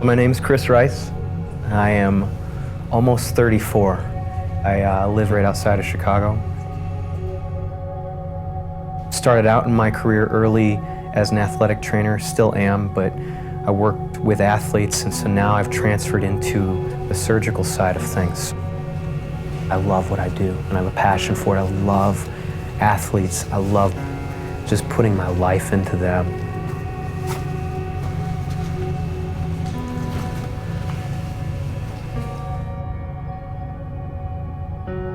My name's Chris Rice. I am almost 34. I live right outside of Chicago. Started out in my career early as an athletic trainer, still am, but I worked with athletes, and so now I've transferred into the surgical side of things. I love what I do, and I have a passion for it. I love athletes. I love just putting my life into them.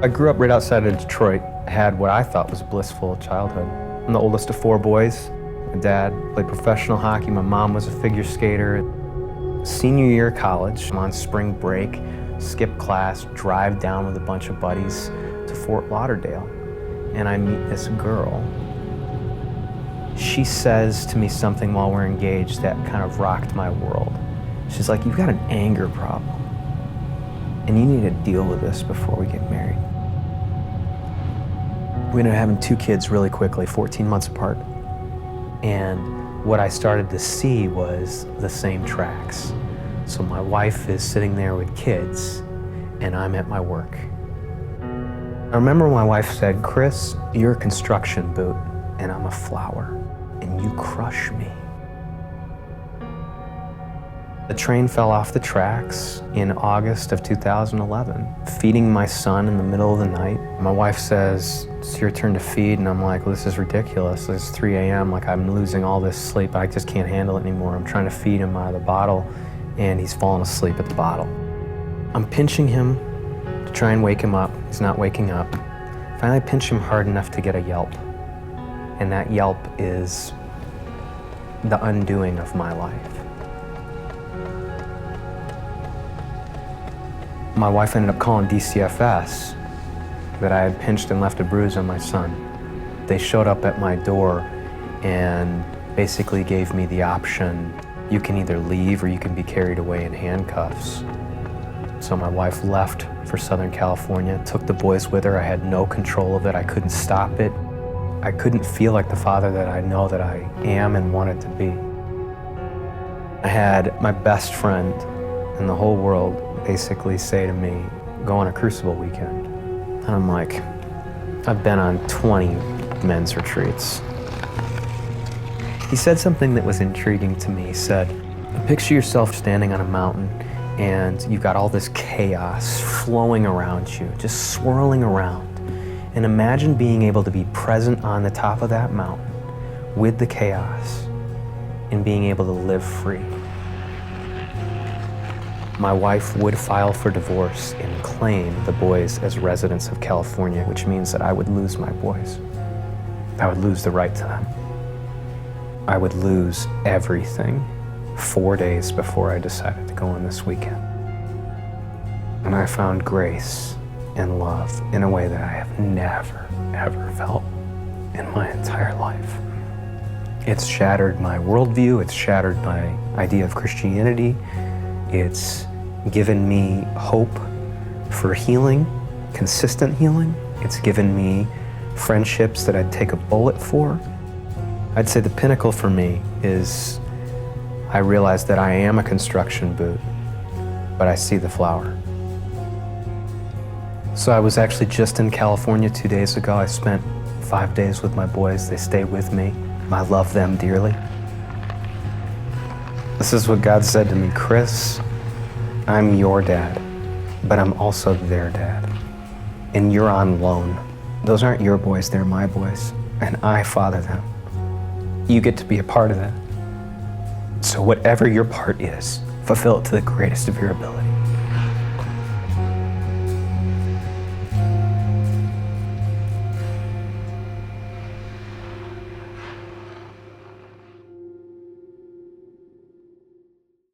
I grew up right outside of Detroit. I had what I thought was a blissful childhood. I'm the oldest of 4 boys. My dad played professional hockey. My mom was a figure skater. Senior year of college, I'm on spring break, skip class, drive down with a bunch of buddies to Fort Lauderdale, and I meet this girl. She says to me something while we're engaged that kind of rocked my world. She's like, "You've got an anger problem, and you need to deal with this before we get married." We ended up having 2 kids really quickly, 14 months apart. And what I started to see was the same tracks. So my wife is sitting there with kids, and I'm at my work. I remember my wife said, "Chris, you're a construction boot, and I'm a flower, and you crush me." The train fell off the tracks in August of 2011, feeding my son in the middle of the night. My wife says, "It's your turn to feed," and I'm like, "Well, this is ridiculous. It's 3 a.m., like I'm losing all this sleep. I just can't handle it anymore." I'm trying to feed him out of the bottle, and he's falling asleep at the bottle. I'm pinching him to try and wake him up. He's not waking up. Finally, I pinch him hard enough to get a yelp, and that yelp is the undoing of my life. My wife ended up calling DCFS that I had pinched and left a bruise on my son. They showed up at my door and basically gave me the option, you can either leave or you can be carried away in handcuffs. So my wife left for Southern California, took the boys with her. I had no control of it. I couldn't stop it. I couldn't feel like the father that I know that I am and wanted to be. I had my best friend in the whole world basically say to me, "Go on a Crucible weekend." And I'm like, I've been on 20 men's retreats. He said something that was intriguing to me. He said, "Picture yourself standing on a mountain and you've got all this chaos flowing around you, just swirling around. And imagine being able to be present on the top of that mountain with the chaos and being able to live free." My wife would file for divorce and claim the boys as residents of California, which means that I would lose my boys. I would lose the right to them. I would lose everything 4 days before I decided to go on this weekend. And I found grace and love in a way that I have never, ever felt in my entire life. It's shattered my worldview. It's shattered my idea of Christianity. It's given me hope for healing, consistent healing. It's given me friendships that I'd take a bullet for. I'd say the pinnacle for me is I realized that I am a construction boot, but I see the flower. So I was actually just in California 2 days ago. I spent 5 days with my boys. They stay with me. I love them dearly. This is what God said to me, "Chris, I'm your dad, but I'm also their dad. And you're on loan. Those aren't your boys, they're my boys. And I father them. You get to be a part of that. So whatever your part is, fulfill it to the greatest of your ability."